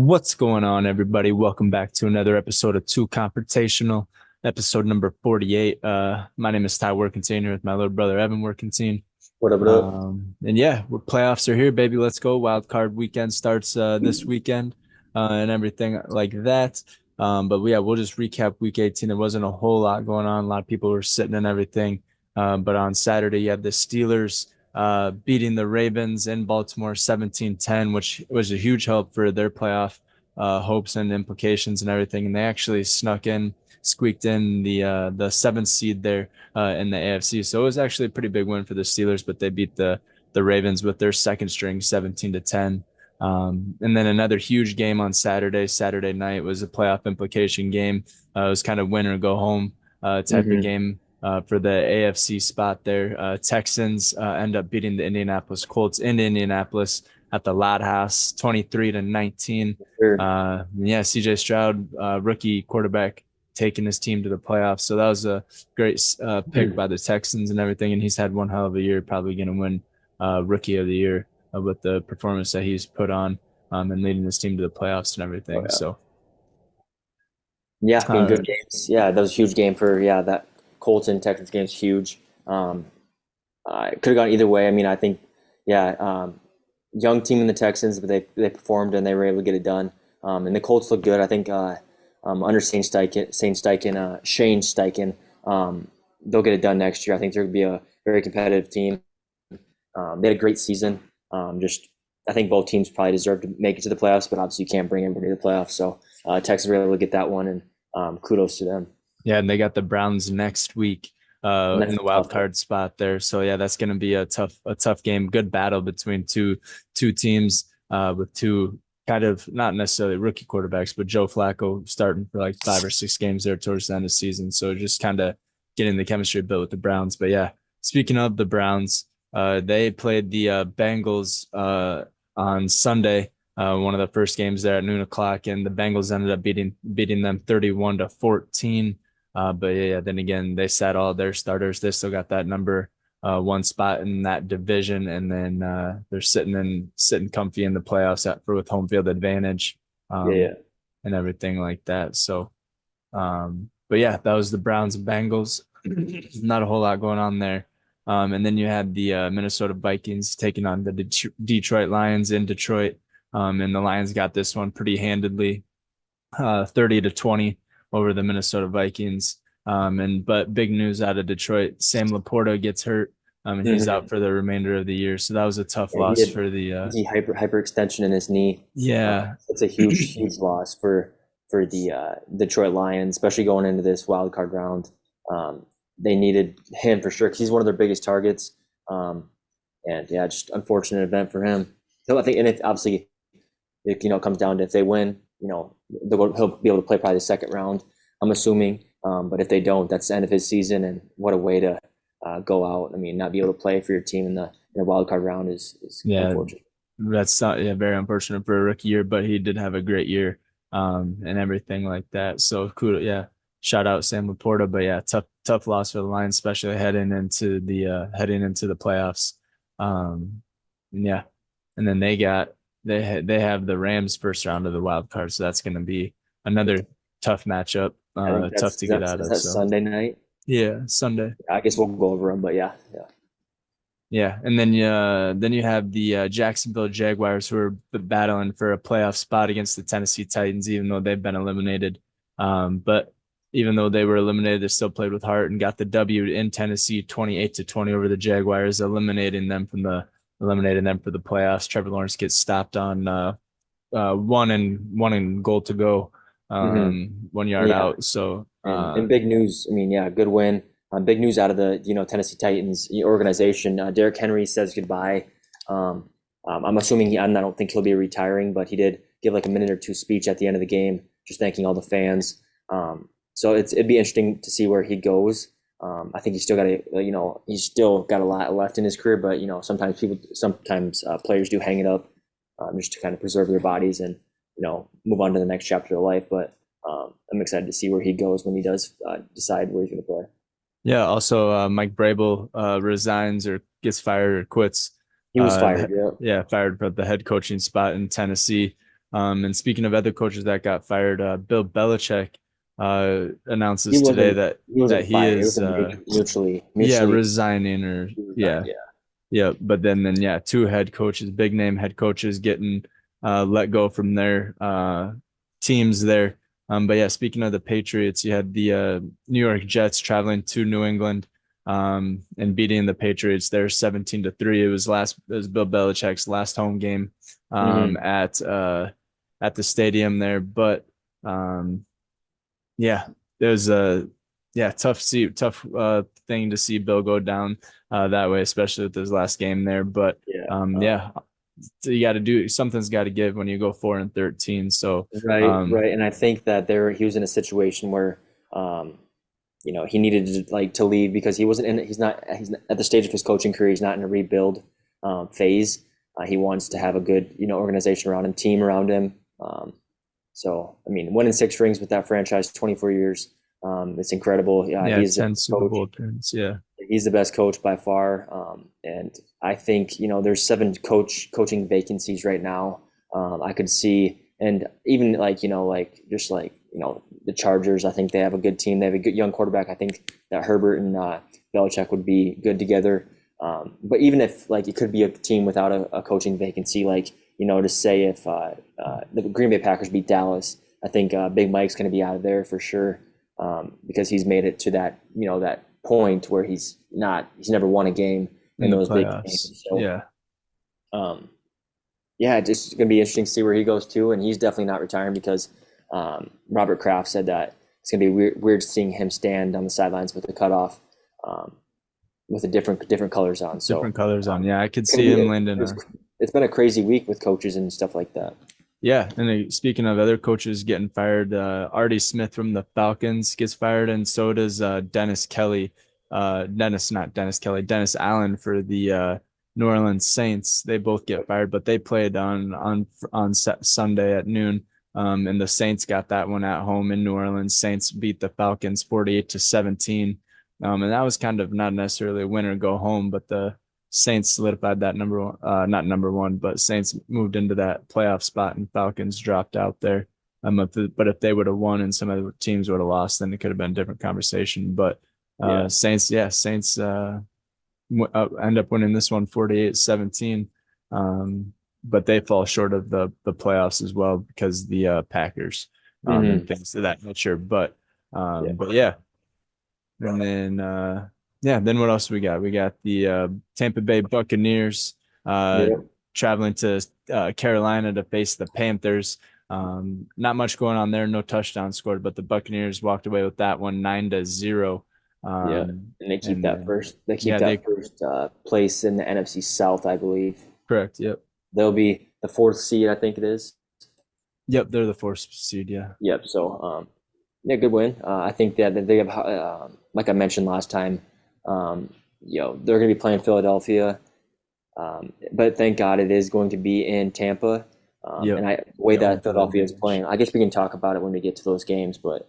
What's going on, everybody? Welcome back to another episode of TEW Confrontational, episode number 48. My name is Ty Workington here with my little brother Evan Workington. What up, what up? And yeah, we're playoffs are here, baby. Let's go. Wild card weekend starts this weekend and everything like that. But yeah, we'll just recap week 18. There wasn't a whole lot going on. A lot of people were sitting and everything. But on Saturday, you have the Steelers beating the Ravens in Baltimore 17-10, which was a huge help for their playoff hopes and implications and everything. And they actually squeaked in the seventh seed there in the AFC. So it was actually a pretty big win for the Steelers, but they beat the Ravens with their second string 17-10. And then another huge game on Saturday night was a playoff implication game. It was kind of win or go home type of hmm game for the AFC spot there. Texans end up beating the Indianapolis Colts in Indianapolis at the Loud House, 23-19. Sure. Yeah, CJ Stroud, rookie quarterback, taking his team to the playoffs. So that was a great pick by the Texans and everything. And he's had one hell of a year, probably going to win rookie of the year with the performance that he's put on and leading his team to the playoffs and Oh, everything. yeah. So, Yeah, I mean, uh, good games. Yeah, that was a huge game for, that Colts and Texans game's huge. It could have gone either way. I mean, I think, yeah, young team in the Texans, but they performed and they were able to get it done. And the Colts look good. I think under Shane Steichen, they'll get it done next year. I think they're going to be a very competitive team. They had a great season. I think both teams probably deserve to make it to the playoffs, but obviously you can't bring everybody to the playoffs. So Texas were able to get that one, and kudos to them. yeah, and they got the Browns next week And in that's the a wild tough one. card spot there. So yeah, that's going to be a tough game. Good battle between two teams with two kind of not necessarily rookie quarterbacks, but Joe Flacco starting for like 5 or 6 games there towards the end of the season. So just kind of getting the chemistry built with the Browns. But yeah, speaking of the Browns, they played the Bengals on Sunday. One of the first games there at noon o'clock, and the Bengals ended up beating them 31-14. But yeah, then again, they sat all their starters. They still got that number one spot in that division, and then they're sitting comfy in the playoffs with home field advantage Yeah, um, yeah. and everything like that. So, but yeah, that was the Browns and Bengals. Not a whole lot going on there. And then you had the Minnesota Vikings taking on the Detroit Lions in Detroit, and the Lions got this one pretty handedly, 30-20 over the Minnesota Vikings. But big news out of Detroit: Sam Laporta gets hurt, and he's out hmm for the remainder of the year. So that was a tough Yeah, he loss had for the he hyperextension in his knee. yeah. It's a huge loss for the Detroit Lions, especially going into this wild card round. They needed him for sure because he's one of their biggest targets. And yeah, just unfortunate event for him. So I think, and if obviously it comes down to if they win, he'll be able to play probably the second round. I'm assuming, but if they don't, that's the end of his season, and what a way to go out. I mean, not be able to play for your team in the wild card round is Yeah, unfortunate. that's not, yeah, very unfortunate for a rookie year, but he did have a great year, and everything like that. So cool, yeah. Shout out Sam Laporta, but yeah, tough loss for the Lions, especially heading into the playoffs. And yeah, and then they have the Rams first round of the wild card, so that's going to be another tough matchup, I think tough that's to is get that out is of. that So Sunday night. yeah, Sunday. I guess we'll go over them, but yeah, yeah. Yeah, and then you have the Jacksonville Jaguars who are battling for a playoff spot against the Tennessee Titans, even though they've been eliminated. But even though they were eliminated, they still played with heart and got the W in Tennessee, 28-20 over the Jaguars, eliminating them for the playoffs. Trevor Lawrence gets stopped on one and goal to go, hmm 1 yard Yeah, out. So and big news. I mean, yeah, good win. Big news out of the Tennessee Titans organization. Derrick Henry says goodbye. Um, I'm assuming I don't think he'll be retiring, but he did give like a minute or two speech at the end of the game, just thanking all the fans. So it'd be interesting to see where he goes. I think he's still got he's still got a lot left in his career, but sometimes players do hang it up just to kind of preserve their bodies and move on to the next chapter of life. But I'm excited to see where he goes when he does decide where he's going to play. yeah, also Mike Brable resigns or gets fired or quits. He was fired. Yeah. Yeah, fired from the head coaching spot in Tennessee. And speaking of other coaches that got fired, Bill Belichick He announces today wasn't that he wasn't he fired. It is was a mutually yeah, mutually resigning, or resigned. yeah, Yeah. yeah. But then yeah, two head coaches, big name head coaches getting let go from their teams there. But yeah, speaking of the Patriots, you had the New York Jets traveling to New England and beating the Patriots there 17-3. It was Bill Belichick's last home game Hmm. at the stadium there. But um, yeah, there's a yeah tough thing to see Bill go down that way, especially with his last game there. But Yeah. yeah, so you got to do something's got to give when you go 4-13. So Right, right. And I think that he was in a situation where um, he needed to leave because he's not at the stage of his coaching career. He's not in a rebuild phase. He wants to have a good organization around him, team around him. So I mean, winning 6 rings with that franchise, 24 years, it's incredible. yeah, He's the 10 best Super coach. Bowl appearance. Yeah, He's the best coach by far. And I think there's 7 coaching vacancies right now. I could see, and even just the Chargers. I think they have a good team. They have a good young quarterback. I think that Herbert and Belichick would be good together. But even if it could be a team without a coaching vacancy, to say if the Green Bay Packers beat Dallas, I think Big Mike's going to be out of there for sure, because he's made it to that point where he's never won a game in in the those big playoffs. games. So Yeah, um, yeah, it's just going to be interesting to see where he goes to, and he's definitely not retiring because Robert Kraft said that it's going to be weird seeing him stand on the sidelines with the cutoff, um, with the different colors on. So different colors on. um, Yeah, I could it's going to see be him landing a it's been a crazy week with coaches and stuff like that. yeah. And speaking of other coaches getting fired, Artie Smith from the Falcons gets fired, and so does Dennis Kelly. Not Dennis Kelly, Dennis Allen for the New Orleans Saints. They both get fired, but they played on Sunday at noon. And the Saints got that one at home in New Orleans. Saints beat the Falcons 48-17. And that was kind of not necessarily a win or go home, but the Saints solidified that number one, not number one, but Saints moved into that playoff spot, and Falcons dropped out there. But if they would have won and some other teams would have lost, then it could have been a different conversation. But Yeah. Saints end up winning this one 48-17. But they fall short of the playoffs as well because the Packers and Hmm. things of that nature. Yeah. But yeah, and then yeah, then what else we got? We got the Tampa Bay Buccaneers uh, Yeah. traveling to Carolina to face the Panthers. Not much going on there, no touchdown scored, but the Buccaneers walked away with that one 9-0. Yeah. And they keep And that then first. They keep yeah, that they first place in the NFC South, I believe. correct. Yep, They'll be the 4th seed, I think it is. yep, they're the fourth seed. Yeah, Yep. So, yeah, good win. I think that they have, like I mentioned last time, they're going to be playing Philadelphia, but thank God it is going to be in Tampa. yep, The way the home that field Philadelphia is advantage. playing, I guess we can talk about it when we get to those games. But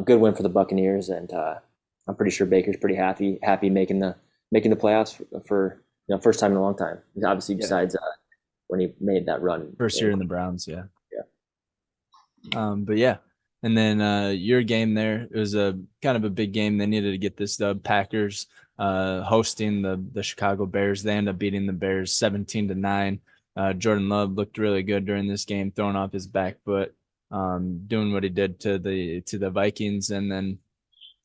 good win for the Buccaneers, and I'm pretty sure Baker's pretty happy making the playoffs for first time in a long time. Obviously, Yeah, besides when he made that run. first year in the Browns. Yeah. Yeah. But yeah, and then your game there, it was a kind of a big game. They needed to get this dub. Packers hosting the Chicago Bears. They end up beating the Bears 17-9. Jordan Love looked really good during this game, throwing off his back foot, doing what he did to the Vikings, and then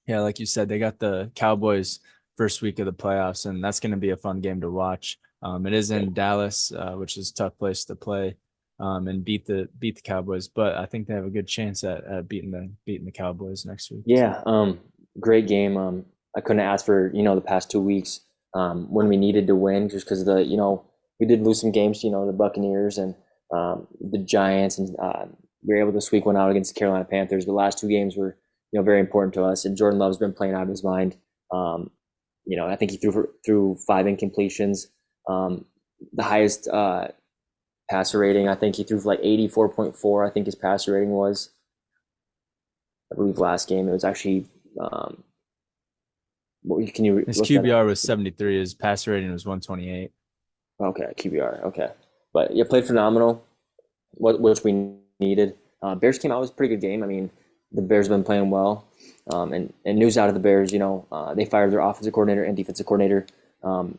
yeah, like you said, they got the Cowboys first week of the playoffs, and that's going to be a fun game to watch. It is Yeah. in Dallas, which is a tough place to play, and beat the Cowboys. But I think they have a good chance at beating the Cowboys next week. Yeah, great game. I couldn't ask for the past 2 weeks when we needed to win, just because we did lose some games. The Buccaneers and the Giants, and we were able to squeak one out against the Carolina Panthers. The last 2 games were very important to us, and Jordan Love's been playing out of his mind. Um, I think he threw 5 incompletions, the highest passer rating. I think he threw for like 84.4. I think his passer rating was. I believe last game it was actually. Um, can you His look that up? QBR was 73. His passer rating was 128. Okay, QBR. Okay, but yeah, played phenomenal. Which we needed. Bears came out, it was a pretty good game. I mean, the Bears have been playing well. And news out of the Bears, they fired their offensive coordinator and defensive coordinator,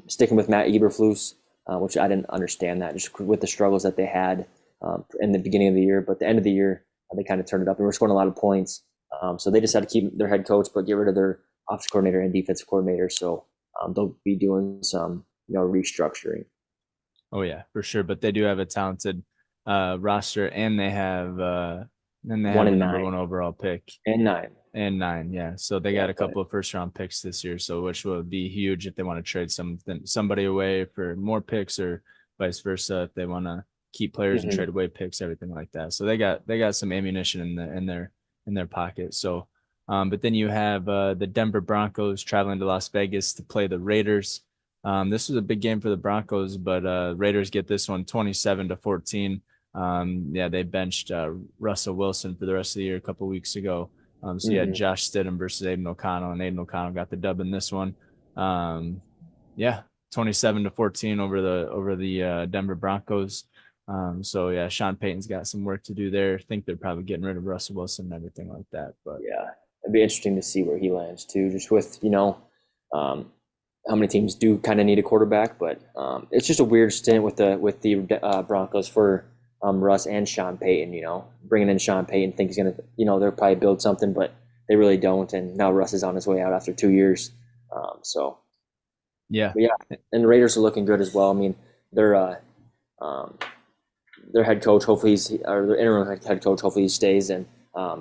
sticking with Matt Eberflus, which I didn't understand that just with the struggles that they had in the beginning of the year. But the end of the year, they kind of turned it up and were scoring a lot of points. So they decided to keep their head coach, but get rid of their offensive coordinator and defensive coordinator. So they'll be doing some, restructuring. Oh yeah, for sure. But they do have a talented roster, and they One have a and number nine one overall pick and nine. and nine. Yeah, so they Yeah, got a but couple of first round picks this year, so which will be huge if they want to trade somebody away for more picks or vice versa if they want to keep players and mhm. trade away picks, everything like that. So they got some ammunition in their pocket. So. But then you have the Denver Broncos traveling to Las Vegas to play the Raiders. This was a big game for the Broncos, but Raiders get this one 27-14. Yeah, they benched Russell Wilson for the rest of the year a couple weeks ago. So you had Mm-hmm. Josh Stidham versus Aiden O'Connell, and Aiden O'Connell got the dub in this one. Um, yeah, 27-14 over the Denver Broncos. So yeah, Sean Payton's got some work to do there. I think they're probably getting rid of Russell Wilson and everything like that. But Yeah, it'd be interesting to see where he lands too. Just with um, how many teams do kind of need a quarterback, but it's just a weird stint with the Broncos for Russ and Sean Payton. Bringing in Sean Payton, think he's gonna, they'll probably build something, but they really don't. And now Russ is on his way out after 2 years. So, yeah, but yeah, and the Raiders are looking good as well. I mean, they're um, their head coach, hopefully or their interim head coach, hopefully he stays, and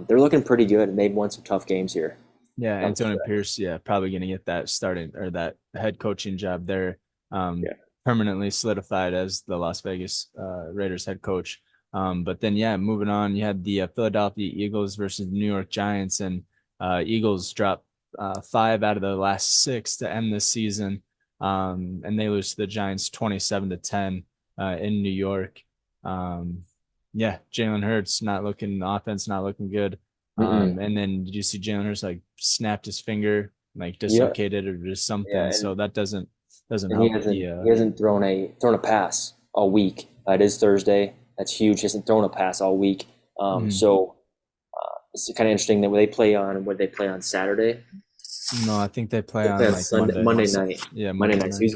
they're looking pretty good. And they've won some tough games here yeah, down the Antonio stretch. Pierce, yeah, probably going to get that starting or that head coaching job there, Yeah. permanently solidified as the Las Vegas Raiders head coach. But then, yeah, moving on, you had the Philadelphia Eagles versus the New York Giants, and Eagles dropped 5 out of the last 6 to end this season, and they lose to the Giants 27-10 in New York. Um, yeah, Jalen Hurts not looking, the offense not looking good. Mm-mm. And then did you see Jalen Hurts like snapped his finger, like Yeah. dislocated or just Yeah. something? So that doesn't And he help hasn't the he hasn't thrown a pass all week. It is Thursday. That's huge. He hasn't thrown a pass all week. mhm. So it's kind of interesting that when they play on what they play on Saturday. No, I think they play They play on on like Sunday, Monday. Monday So, night. yeah, Monday Monday night. So night. he's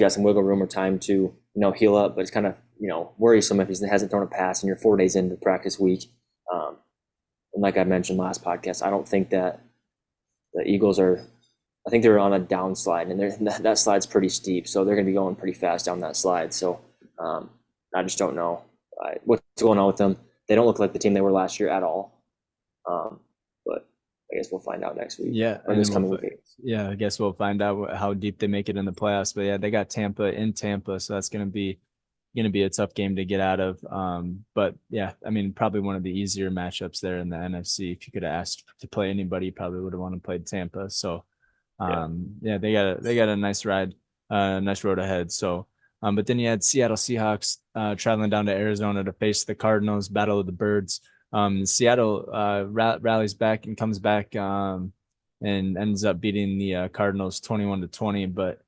got some wiggle room or time to heal up. But it's kind of worrisome if he hasn't thrown a pass and you're 4 days into the practice week. Um, and like I mentioned last podcast, I don't think that the Eagles are. I think they're on a downslide, and that slide's pretty steep, so they're going to be going pretty fast down that slide. So um, I just don't know what's going on with them. They don't look like the team they were last year at all. But I guess we'll find out next week Yeah, or and this then coming week. yeah, I guess we'll find out how deep they make it in the playoffs. But yeah, they got Tampa in Tampa, so that's gonna be a tough game to get out of. But yeah, I mean, probably one of the easier matchups there in the NFC. If you could have asked to play anybody, you probably would have wanted to play Tampa. So Yeah. yeah, they got a nice ride, nice road ahead. So, but then you had Seattle Seahawks traveling down to Arizona to face the Cardinals, Battle of the Birds. Seattle rallies back and comes back and ends up beating the Cardinals 21-20. But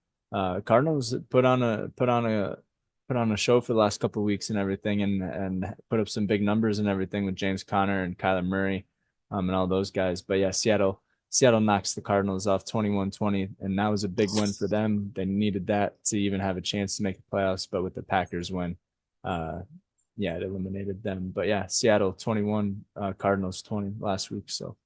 Cardinals put on a show for the last couple of weeks and everything, and put up some big numbers and everything with James Conner and Kyler Murray, and all those guys. But yeah, Seattle knocks the Cardinals off 21-20, and that was a big win for them. They needed that to even have a chance to make the playoffs, but with the Packers win, uh, yeah, it eliminated them. But yeah, Seattle 21, Cardinals 20 last week. So,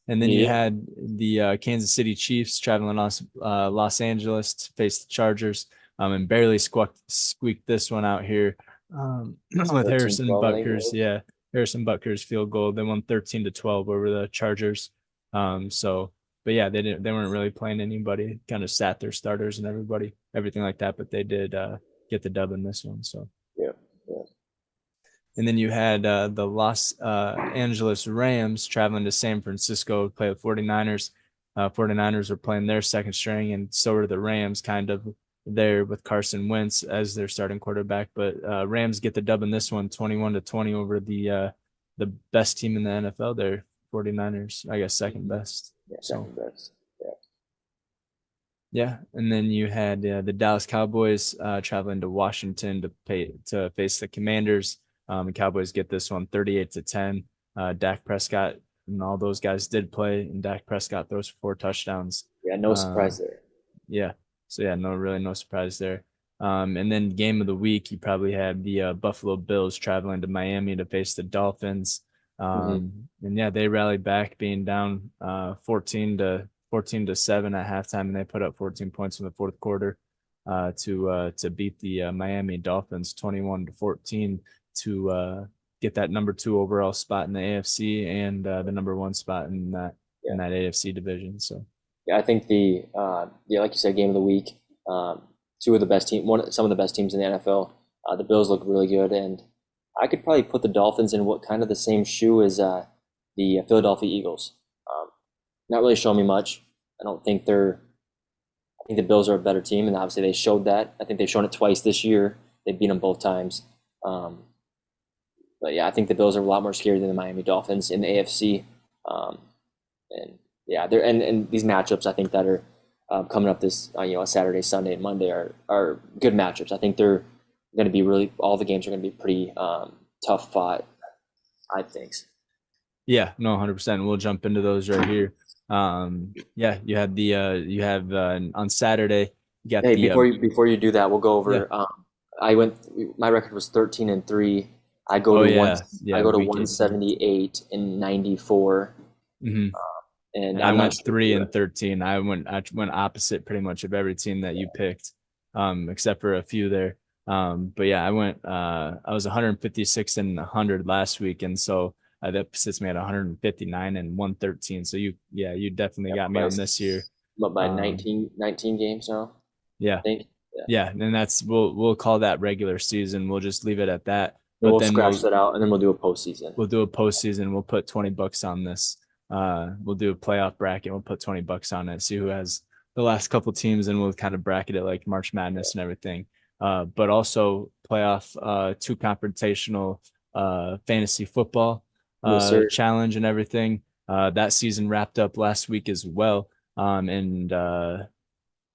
and then you Yeah. had the Kansas City Chiefs traveling Los Angeles to face the Chargers, and barely squeaked this one out here with 13, Harrison 12, I think it Butker's, was. yeah, Harrison Butker's field goal. They won 13-12 over the Chargers. So, but yeah, they weren't really playing anybody. Kind of sat their starters and everything like that. But they did get the dub in this one. So. Yeah. Yeah. And then you had the Los Angeles Rams traveling to San Francisco to play the 49ers. 49ers are playing their second string, and so are the Rams, kind of there with Carson Wentz as their starting quarterback. But Rams get the dub in this one, 21-20 over the best team in the NFL there, 49ers, I guess second Mhm. best. Yeah. So Second best. Yeah. yeah, and then you had the Dallas Cowboys traveling to Washington to face the Commanders. The Cowboys get this one 38-10. Dak Prescott and all those guys did play, and Dak Prescott throws for 4 touchdowns. Yeah, no Uh, surprise there. yeah. So yeah, no surprise there. And then game of the week, you probably had the Buffalo Bills traveling to Miami to face the Dolphins. Hmm. And yeah, they rallied back, being down 14-7 at halftime, and they put up 14 points in the fourth quarter to beat the Miami Dolphins 21-14 to get that number 2 overall spot in the AFC and the number 1 spot in Yeah, that AFC division. So. yeah. I think the yeah, like you said, game of the week. Two of the best team, some of the best teams in the NFL. The Bills look really good, and I could probably put the Dolphins in what kind of the same shoe as the Philadelphia Eagles. Not really showing me much. I don't think they're. I think the Bills are a better team, and obviously they showed that. I think they've shown it twice this year. They beat them both times. Um, but yeah, I think the Bills are a lot more scary than the Miami Dolphins in the AFC. Um, and yeah, they're and these matchups I think that are coming up this Saturday, Sunday, and Monday are good matchups. I think they're going to be really all the games are going to be pretty tough fought. I think. Yeah, no, 100%. We'll jump into those right here. Yeah, you have on Saturday, you got Hey, the before you do that, we'll go yeah. over. I went. My record was 13-3. I go Oh to one. yeah, I yeah, go to week 18. 178 and 94, Hmm. and And I I'm not went sure. 3-13. I went opposite pretty much of every team that you picked, except for a few there. But yeah, I was 156 and 100 last week, and so that sits me at 159 and 113. So you definitely Yeah, got me by on this year. by Um, 19 games now. I yeah. think. Yeah. Yeah, and we'll call that regular season. We'll just leave it at that. And But we'll then scratch that out, and then we'll do a postseason. we'll do a postseason. We'll put $20 on this. We'll do a playoff bracket. We'll put $20 on it. See who has the last couple teams, and we'll kind of bracket it like March Madness and everything. But also playoff two confrontational fantasy football Yes, sir. challenge and everything. That season wrapped up last week as well. And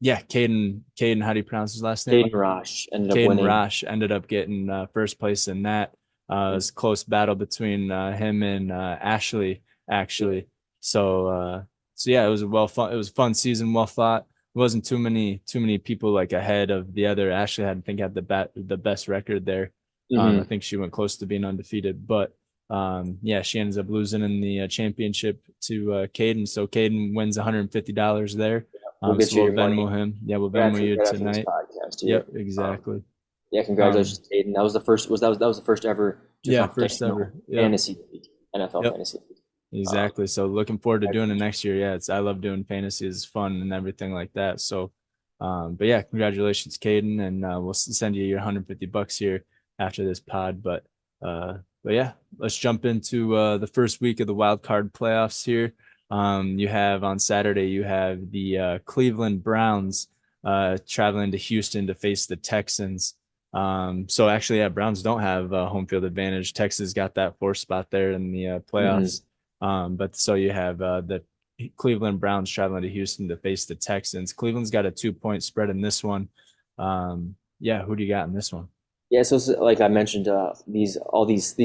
yeah, Caden, how do you pronounce his last name? Caden Rosh ended up Caden winning. Rosh ended up getting first place in that. It And was a close battle between him and Ashley, actually. So so yeah, it was a fun season, well fought. It wasn't too many people like ahead of the other. Ashley had I think had the best record there. I mm-hmm. think she went close to being undefeated, but yeah, she ends up losing in the championship to Caden. So Caden wins $150 there. We'll get So you we'll your money Venmo him. Yeah, we'll Venmo you right after this tonight. podcast here. Yep, exactly. Yeah, Um, congratulations, Caden. That was the first. That was the first ever two yeah, first ever. confrontational Yep, fantasy league, NFL yep, fantasy league. Um, exactly. So looking forward to doing it next year. Yeah, I love doing fantasy. It's fun and everything like that. So, but yeah, congratulations, Caden, and we'll send you your $150 here after this pod. But yeah, let's jump into the first week of the wild card playoffs here. You have on Saturday, you have the Cleveland Browns traveling to Houston to face the Texans. So actually, yeah, Browns don't have home field advantage. Texas got that 4th spot there in the mhm. playoffs. But so you have the Cleveland Browns traveling to Houston to face the Texans. Cleveland's got a 2-point spread in this one. Yeah, who do you got in this one? Yeah, so like I mentioned, these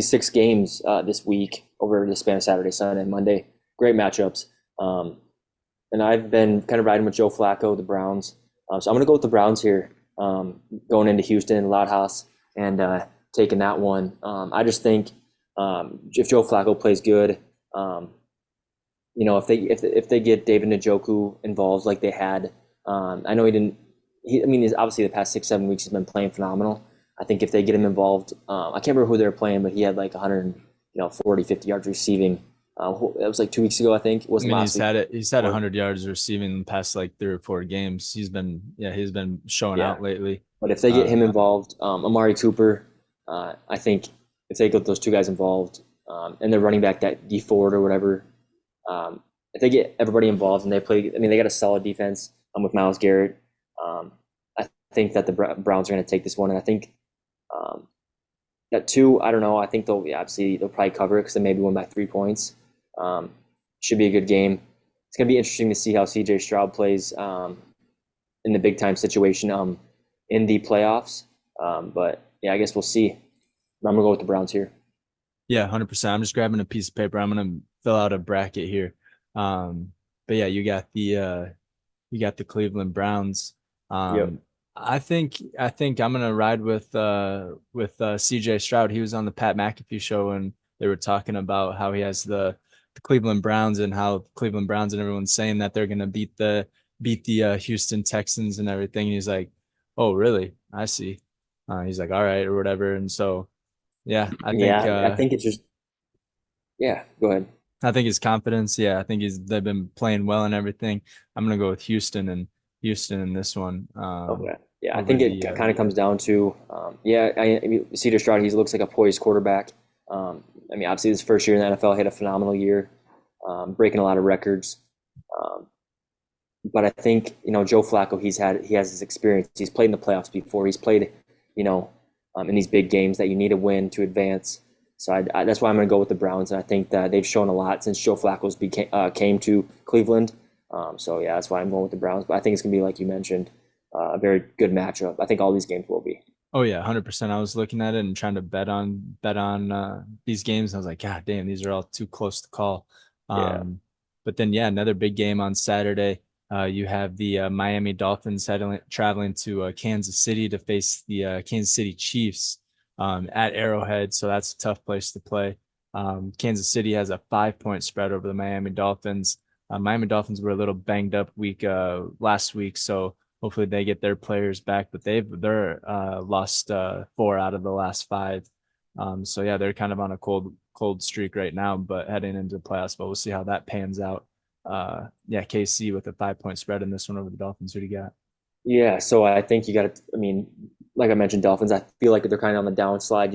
6 games this week over the span of Saturday, Sunday, and Monday, great matchups. Um, and I've been kind of riding with Joe Flacco, the Browns. So I'm going to go with the Browns here, going into Houston, Loud House, and taking that one. I just think if Joe Flacco plays good, um, if they get David Njoku involved like they had, I know he didn't. I mean, he's obviously the past 6 7 weeks he's been playing phenomenal. I think if they get him involved, I can't remember who they were playing, but he had like 100, 40, 50 yards receiving. That was like 2 weeks ago, I think. It I wasn't mean, last week. he's had 100 yards receiving in the past like 3 or 4 games. He's been showing Yeah, out lately. but if they get Uh, him involved, Amari Cooper, I think if they get those 2 guys involved, and they're running back that D Ford or whatever, if they get everybody involved and they play, I mean, they got a solid defense with Myles Garrett. I think that the Browns are going to take this one, and I think um, that 2, I don't know. I think obviously they'll probably cover it because they maybe win by 3 points. Um, should be a good game. It's going to be interesting to see how CJ Stroud plays in the big time situation in the playoffs. But yeah, I guess we'll see. I'm gonna go with the Browns here. Yeah, 100%. I'm just grabbing a piece of paper. I'm gonna fill out a bracket here. Um, but yeah, you got the Cleveland Browns. Yep. I think I'm gonna ride with CJ Stroud. He was on the Pat McAfee show and they were talking about how he has the Cleveland Browns and how Cleveland Browns and everyone's saying that they're gonna beat the Houston Texans and everything. And he's like, oh really? I see. He's like, all right, or whatever. And so yeah, Yeah, I think it's just yeah. Go ahead. I think his confidence, yeah, I think they've been playing well and everything. I'm gonna go with Houston in this one. Okay. Yeah, I Over think it the kind of comes down to yeah. I mean, Cedar Stroud, he looks like a poised quarterback. I mean, obviously his first year in the NFL, he had a phenomenal year, breaking a lot of records. Um, but I think Joe Flacco, he has his experience. He's played in the playoffs before. He's played you know in these big games that you need to win to advance. So that's why I'm going to go with the Browns, and I think that they've shown a lot since Joe Flacco's came to Cleveland. So yeah, that's why I'm going with the Browns. But I think it's going to be like you mentioned, a very good matchup. I think all these games will be. Oh yeah, 100%. I was looking at it and trying to bet on these games. And I was like, God damn, these are all too close to call. Yeah. But then yeah, another big game on Saturday. You have the Miami Dolphins traveling to Kansas City to face the Kansas City Chiefs at Arrowhead. So that's a tough place to play. Kansas City has a 5 point spread over the Miami Dolphins. Miami Dolphins were a little banged up week last week, so hopefully they get their players back, but they're lost four out of the last five. So yeah, they're kind of on a cold streak right now, but heading into the playoffs, but we'll see how that pans out. Yeah, KC with a 5 point spread in this one over the Dolphins. Who do you got? Yeah. So I think you got to. I mean, like I mentioned, Dolphins. I feel like they're kind of on the downslide.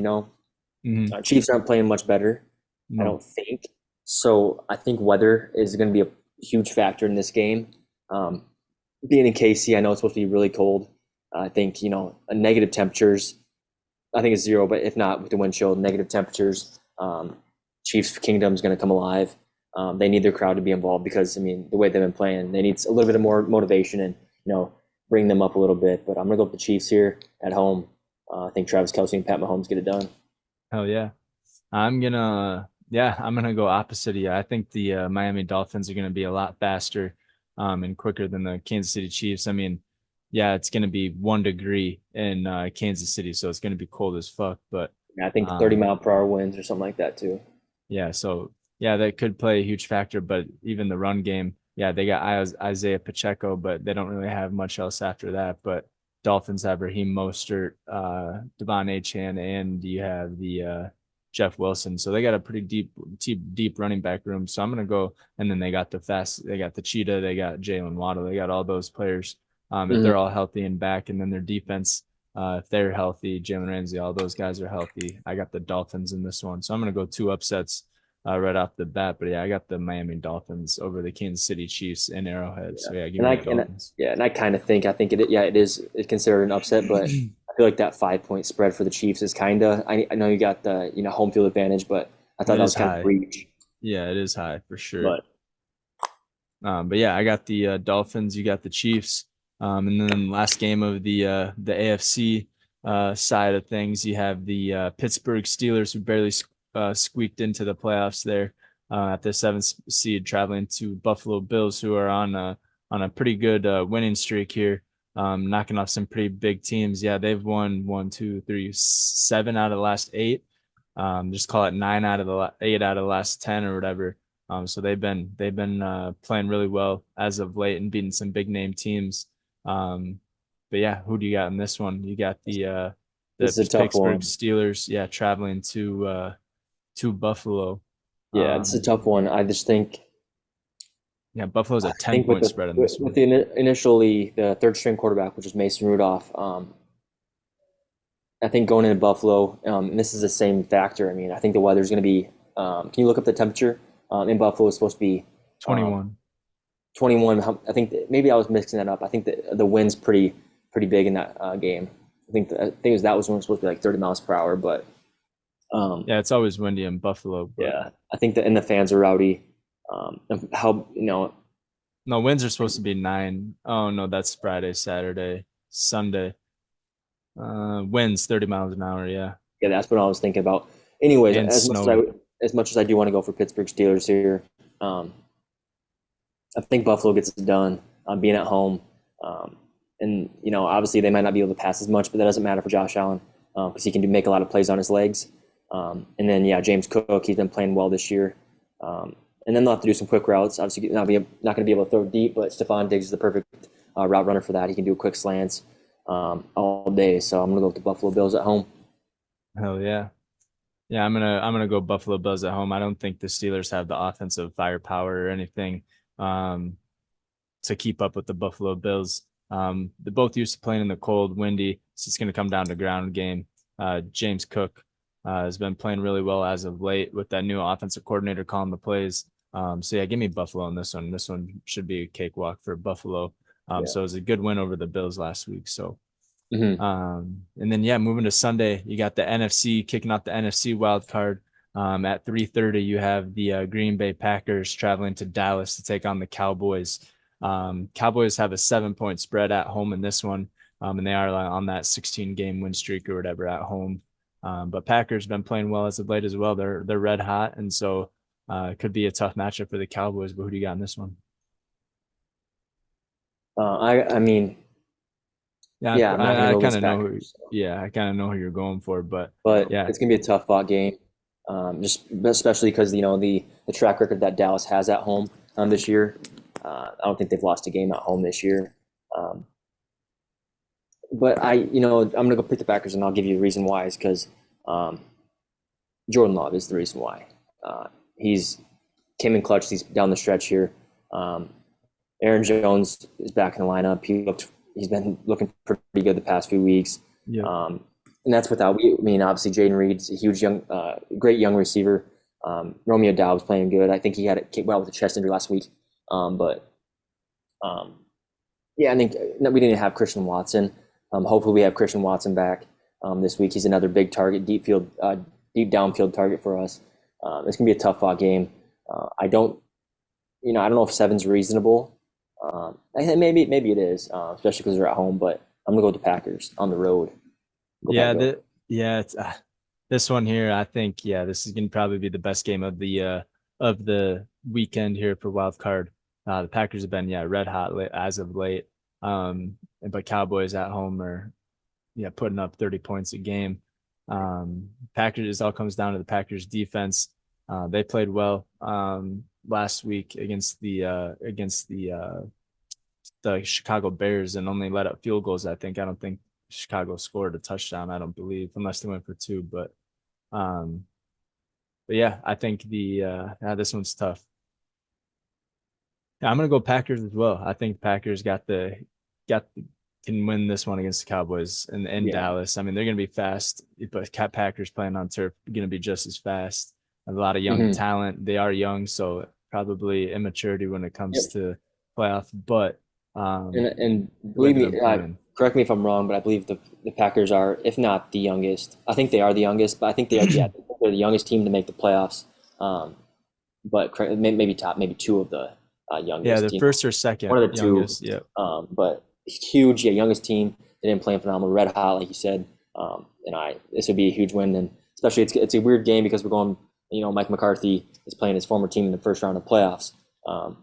Mm-hmm. Chiefs aren't playing much better. I No. don't think. So I think weather is going to be a huge factor in this game. Um, Being in KC, I know it's supposed to be really cold. I think negative temperatures. I think it's zero, but if not with the wind chill, negative temperatures. Chiefs Kingdom is going to come alive. They need their crowd to be involved because I mean the way they've been playing, they need a little bit of more motivation and bring them up a little bit. But I'm going to go with the Chiefs here at home. I think Travis Kelce and Pat Mahomes get it done. Hell yeah. I'm gonna go opposite of you. I think the Miami Dolphins are gonna be a lot faster and quicker than the Kansas City Chiefs. I mean, yeah, it's gonna be 1 degree in Kansas City, so it's gonna be cold as fuck. But Yeah, I think 30 um, mile per hour winds or something like that too. yeah, so yeah, that could play a huge factor. But even the run game, yeah, they got Isaiah Pacheco, but they don't really have much else after that. But Dolphins have Raheem Mostert, Devon Achane, and you have the Jeff Wilson. So they got a pretty deep running back room. So I'm gonna go, and then they got the Cheetah, they got Jalen Waddle, they got all those players. If they're Mm-hmm. all healthy and back, and then their defense, if they're healthy, Jalen Ramsey, all those guys are healthy. I got the Dolphins in this one, so I'm gonna go two upsets right off the bat. But yeah, I got the Miami Dolphins over the Kansas City Chiefs in Arrowhead. Yeah, So yeah, give and me I the and Dolphins. yeah, and I kind of think yeah, it is considered an upset, but I feel like that 5 point spread for the Chiefs is kind of. I know you got the home field advantage, but I thought It that is was kind of high. reach. Yeah, it is high for sure. But But yeah, I got the Dolphins. You got the Chiefs. And then last game of the AFC side of things, you have the Pittsburgh Steelers who barely squeaked into the playoffs there at the seventh seed, traveling to Buffalo Bills, who are on a pretty good winning streak here, knocking off some pretty big teams. Yeah, they've won one, two, three, seven out of the last eight. Just call it nine out of the 8 out of the last 10 or whatever. So they've been playing really well as of late and beating some big name teams. Um, but yeah, who do you got in this one? You got this the is a tough Pittsburgh one. Steelers, yeah, traveling to Buffalo. Yeah, it's a Um, tough one. I just think yeah, Buffalo's I a 10 think with point the spread in this with one. the initially the third string quarterback, which is Mason Rudolph. I think going into Buffalo, and this is the same factor. I mean, I think the weather's going to be. Can you look up the temperature in Buffalo? Is supposed to be um, 21. 21. I think maybe I was mixing that up. I think the wind's pretty big in that game. I think that was when it was supposed to be like 30 miles per hour, but um, Yeah, it's always windy in Buffalo, but yeah, I think and the fans are rowdy. How no, winds are supposed to be 9. Oh no, that's Friday, Saturday, Sunday. Winds 30 miles an hour, yeah. Yeah, that's what I was thinking about. Anyways, and snowy. as much as I do want to go for Pittsburgh Steelers here, um, I think Buffalo gets it done, being at home. Um, and obviously they might not be able to pass as much, but that doesn't matter for Josh Allen because he can make a lot of plays on his legs. And then yeah, James Cook, he's been playing well this year. And then they'll have to do some quick routes. Obviously, not going to be able to throw deep, but Stephon Diggs is the perfect route runner for that. He can do quick slants all day. So I'm going to go with the Buffalo Bills at home. Hell yeah. Yeah, I'm gonna go Buffalo Bills at home. I don't think the Steelers have the offensive firepower or anything um, to keep up with the Buffalo Bills. They're both used to playing in the cold, windy. So it's going to come down to ground game. James Cook has been playing really well as of late with that new offensive coordinator calling the plays. So yeah, give me Buffalo on this one. This one should be a cakewalk for Buffalo. Yeah. So it was a good win over the Bills last week. So Mm-hmm. and then yeah, moving to Sunday, you got the NFC kicking off the NFC wild card. At 3:30, you have the Green Bay Packers traveling to Dallas to take on the Cowboys. Cowboys have a 7-point spread at home in this one, and they are on that 16-game win streak or whatever at home. But Packers been playing well as of late as well. They're red hot, and so it could be a tough matchup for the Cowboys. But who do you got in this one? I mean, Yeah, yeah, I'm not going to I go kind against of know who. Packers. Yeah, I kind of know who you're going for, but But yeah, it's gonna be a tough fought game. Just especially because the track record that Dallas has at home this year. I don't think they've lost a game at home this year. Um, but I'm gonna go pick the Packers, and I'll give you a reason why. Is because um, Jordan Love is the reason why. He's came in clutch. He's down the stretch here. Um, Aaron Jones is back in the lineup. He's been looking pretty good the past few weeks. yeah. And that's without. I mean, obviously Jaden Reed's a huge great young receiver. Romeo Doubs playing good. I think he had it well with a chest injury last week. But yeah, I think we didn't have Christian Watson. Hopefully, we have Christian Watson back this week. He's another big target, deep downfield target for us. It's gonna be a tough fought game. I don't know if seven's reasonable. I think maybe it is, especially because they're at home. But I'm gonna go with the Packers on the road. Go Pack Yeah, Go. it's this one here. I think yeah, this is gonna probably be the best game of the weekend here for wild card. The Packers have been red hot as of late. But Cowboys at home are putting up 30 points a game. Packers, it all comes down to the Packers defense. They played well last week against the Chicago Bears and only let up field goals. I don't think Chicago scored a touchdown. I don't believe, unless they went for two. Um, but yeah, I think this one's tough. Yeah, I'm gonna go Packers as well. I think Packers got the, can win this one against the Cowboys in Yeah. Dallas. I mean, they're gonna be fast, but Packers playing on turf are gonna be just as fast. A lot of young Mm-hmm. talent. They are young, so probably immaturity when it comes Yep. to playoff. But And the way believe they've me, been playing, correct me if I'm wrong, but I believe the Packers are, if not the youngest, I think they are the youngest, but I think they are, yeah, they're the youngest team to make the playoffs. Um, but maybe two of the yeah, youngest the team, first or second one of the two. youngest. Yep. But huge, yeah, youngest team. They didn't play phenomenal, red hot, like you said. This would be a huge win, and especially it's a weird game because we're going. Mike McCarthy is playing his former team in the first round of playoffs.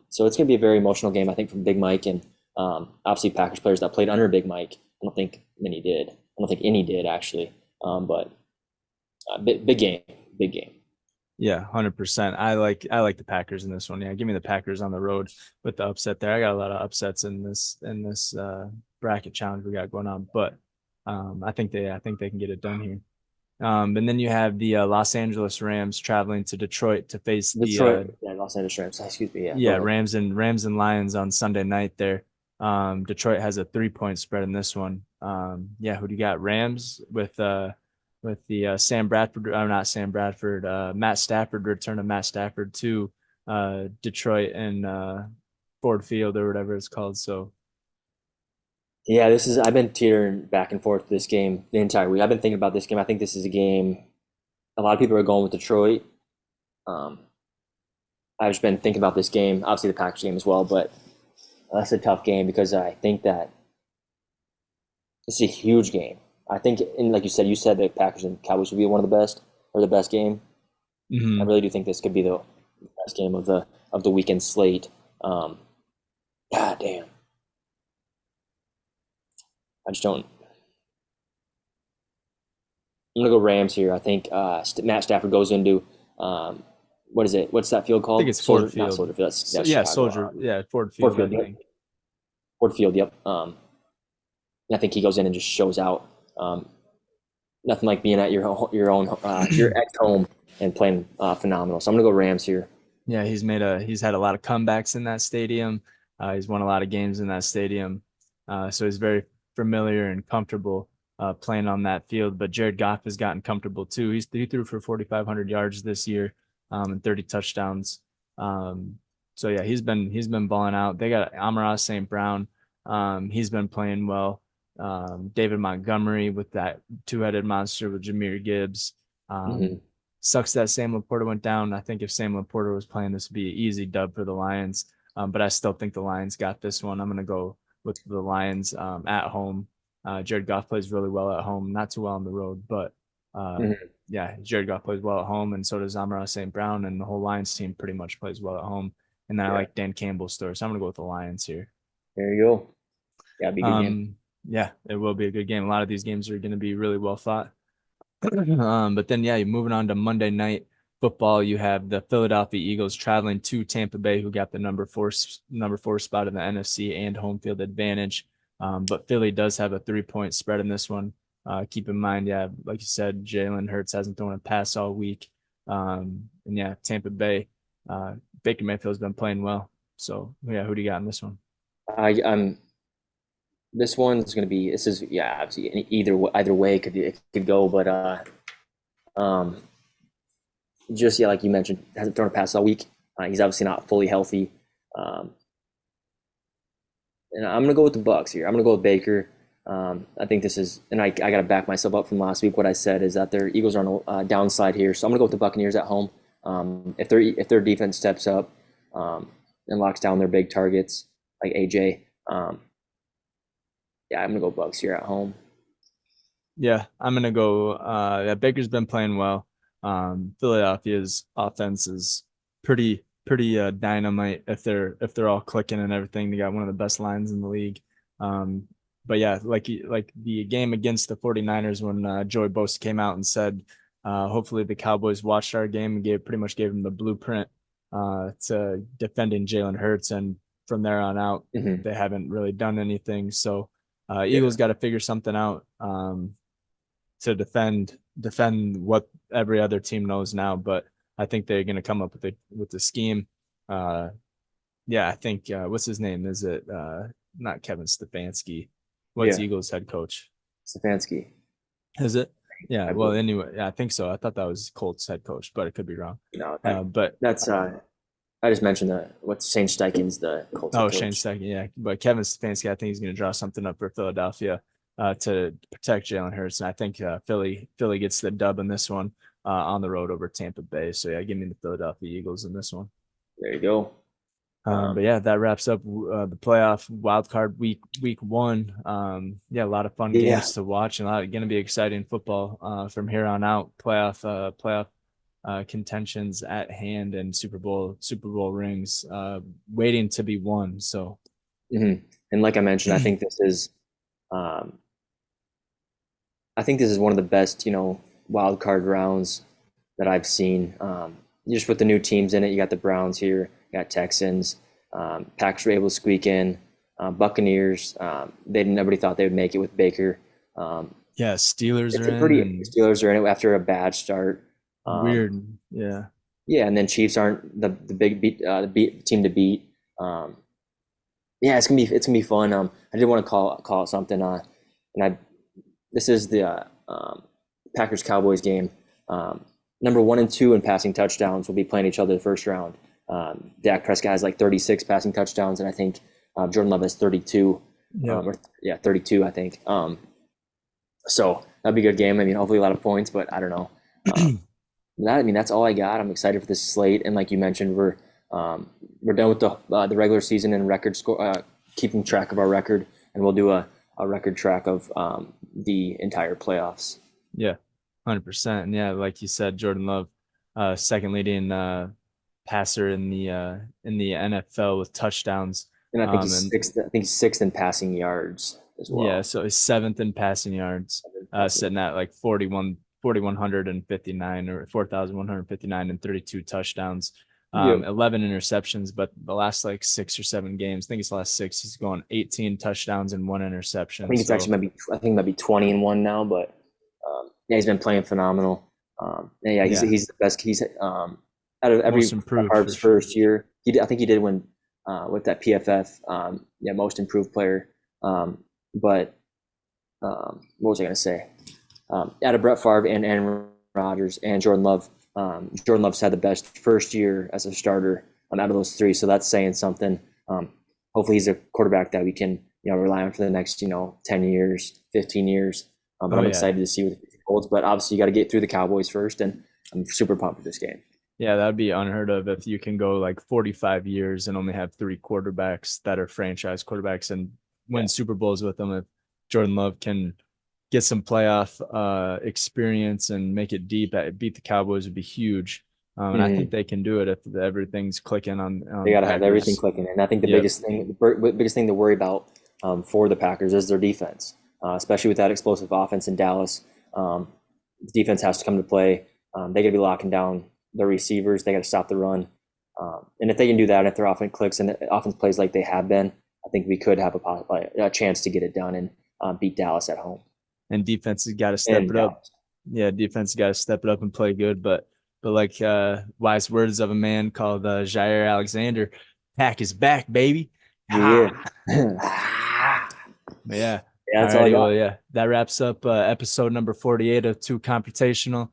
So it's going to be a very emotional game, I think, from Big Mike and obviously Packers players that played under Big Mike. I don't think many did. I don't think any did actually. But big game, big game. Yeah, 100%. I like the Packers in this one. Yeah, give me the Packers on the road with the upset there. I got a lot of upsets in this bracket challenge we got going on, but I think they can get it done here. And then you have the Los Angeles Rams traveling to Detroit to face the Detroit, yeah, Los Angeles Rams. Excuse me. Yeah, go yeah, ahead. Rams and Lions on Sunday night there. Detroit has a 3-point spread in this one. Yeah, who do you got? Rams with the Sam Bradford, or not Sam Bradford, Matt Stafford, return of Matt Stafford to Detroit and Ford Field or whatever it's called. So Yeah, I've been teetering back and forth this game the entire week. I've been thinking about this game. I think this is a game. A lot of people are going with Detroit. Um, I've just been thinking about this game, obviously the Packers game as well, but that's a tough game because I think that it's a huge game. I think, and like you said the Packers and Cowboys would be one of the best or the best game. I Hmm. really do think this could be the best game of the weekend slate. Um, God damn, I just don't. I'm gonna go Rams here. I think Matt Stafford goes into um, what is it? What's that field I think called? it's Ford Soldier, not Field. Soldier Field. So, That's yeah, Chicago. Soldier. Yeah, Ford Ford Field. I Field. Yep. think. Ford Field. Yep. I think he goes in and just shows out. Nothing like being at your own your ex home and playing phenomenal. So I'm gonna go Rams here. Yeah, he's had a lot of comebacks in that stadium. He's won a lot of games in that stadium. So he's very familiar and comfortable playing on that field. But Jared Goff has gotten comfortable too. He threw for 4,500 yards this year, and 30 touchdowns. So yeah, he's been balling out. They got Amon-Ra St. Brown. He's been playing well. David Montgomery with that two-headed monster with Jahmyr Gibbs. Um, Mm-hmm. Sucks that Sam Laporta went down. I think if Sam Laporta was playing, this would be an easy dub for the Lions. But I still think the Lions got this one. I'm going to go with the Lions at home. Jared Goff plays really well at home, not too well on the road, but Mm-hmm. yeah, Jared Goff plays well at home, and so does Amon-Ra St. Brown, and the whole Lions team pretty much plays well at home. And then I Yeah. like Dan Campbell's story, so I'm going to go with the Lions here. There you go. Yeah, it'd be a good game. Yeah, it will be a good game. A lot of these games are going to be really well fought. But then, yeah, you're moving on to Monday night football. You have the Philadelphia Eagles traveling to Tampa Bay, who got the number four spot in the NFC and home field advantage. But Philly does have a 3-point spread in this one. Keep in mind, yeah, like you said, Jalen Hurts hasn't thrown a pass all week. And yeah, Tampa Bay, uh, Baker Mayfield's been playing well. So yeah, who do you got in this one? I'm this one's gonna be this is yeah obviously either way it could go, but um just yeah like you mentioned hasn't thrown a pass all week. He's obviously not fully healthy. Um, and I'm gonna go with the Bucks here. I'm gonna go with Baker. I think this is, and I gotta back myself up from last week. What I said is that their Eagles are on a downside here, so I'm gonna go with the Buccaneers at home. If their defense steps up and locks down their big targets like AJ, yeah, I'm gonna go Bucks here at home. Yeah, I'm gonna go. Yeah, Baker's been playing well. Philadelphia's offense is pretty dynamite if they're all clicking and everything. They got one of the best lines in the league. Um, but yeah, like the game against the 49ers when Joey Bosa came out and said, hopefully the Cowboys watched our game and pretty much gave them the blueprint to defending Jalen Hurts, and from there on out Mm-hmm. they haven't really done anything. So Yeah. Eagles got to figure something out. To defend what every other team knows now. But I think they're going to come up with the scheme. Uh, yeah, I think what's his name? Is it not Kevin Stefanski? What's Yeah. Eagles head coach? Stefanski, Is it? Yeah. I Well, believe. anyway, yeah, I think so. I thought that was Colts head coach, but it could be wrong. No, But that's I just mentioned what's Shane Steichen's the Colts head oh, Shane coach. Steichen, yeah. But Kevin Stefanski, I think he's going to draw something up for Philadelphia to protect Jalen Hurts, and I think Philly gets the dub in this one on the road over Tampa Bay. So yeah, give me the Philadelphia Eagles in this one. There you go. But Um, yeah, that wraps up the playoff wild card week one. Yeah, a lot of fun yeah. games to watch, and a lot going to be exciting football from here on out. Playoff contentions at hand, and Super Bowl rings waiting to be won. So Mm-hmm. And like I mentioned, um, I think this is one of the best, wild card rounds that I've seen. Just with the new teams in it, you got the Browns here, you got Texans, Packers were able to squeak in, Buccaneers. Nobody thought they would make it with Baker. Um, yeah, Steelers it's are a in pretty and Steelers are in it after a bad start. Um, weird. Yeah. yeah, and then Chiefs aren't the big beat team to beat. Um, yeah, it's gonna be fun. I did want to call it something. And I This is the Packers Cowboys game. Number 1 and 2 in passing touchdowns will be playing each other the first round. Dak Prescott has like 36 passing touchdowns, and I think Jordan Love has 32. Yep. 32, I think. So that'd be a good game. I mean, hopefully a lot of points, but I don't know. That's all I got. I'm excited for this slate, and like you mentioned, we're done with the regular season and record score, keeping track of our record, and we'll do a record track of the entire playoffs. Yeah, 100%. And yeah, like you said, Jordan Love, second leading passer in the NFL with touchdowns. And I think he's And sixth. I think he's sixth in passing yards as yeah, well. so he's seventh in passing yards, Passing. sitting at like 4,159 or 4,159 and 32 touchdowns, Yep. 11 interceptions. But the last like 6 or 7 games, I think it's the last six, he's going 18 touchdowns and one I interception. think it's actually So maybe. I think maybe 20 and one now, but yeah, he's been playing phenomenal. And yeah, yeah, he's the best. He's out of every most improved Favre's for sure. first year. I think he did win with that PFF. Yeah, most improved player. But what was I going to say? Out of Brett Favre and Aaron Rodgers and Jordan Love, Jordan Love's had the best first year as a starter out of those three. So that's saying something. Hopefully, he's a quarterback that we can rely on for the next 10 years, 15 years. But Oh I'm yeah, excited to see what the future holds. But obviously, you got to get through the Cowboys first, and I'm super pumped for this game. yeah, that'd be unheard of if you can go like 45 years and only have three quarterbacks that are franchise quarterbacks and Yeah. win Super Bowls with them. If Jordan Love can get some playoff experience and make it deep, beat the Cowboys would be huge. And I think Mm-hmm. they can do it if everything's clicking They on got the to have everything Packers. clicking. And I think the Yep. biggest thing to worry about for the Packers is their defense, especially with that explosive offense in Dallas. The defense has to come to play. They got to be locking down their receivers. They got to stop the run. And if they can do that, if their offense clicks and the offense plays like they have been, I think we could have a chance to get it done and beat Dallas at home. And defense has got to step And it up. Dallas. Yeah, defense has got to step it up and play good. But like wise words of a man called Jair Alexander, Pack is back, baby. Yeah. Ha. Yeah, Yeah. that's all I Alrighty. Well, got. yeah, that wraps up episode number 48 of TEW Confrontational.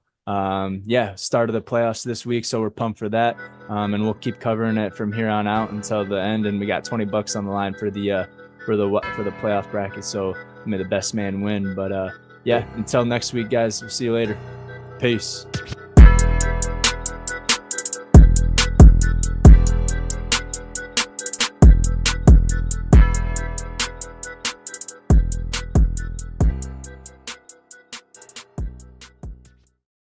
Yeah, start of the playoffs this week, so we're pumped for that. And we'll keep covering it from here on out until the end. And we got $20 on the line for the playoff bracket. So may the best man win. But yeah, until next week, guys. We'll see you later. Peace.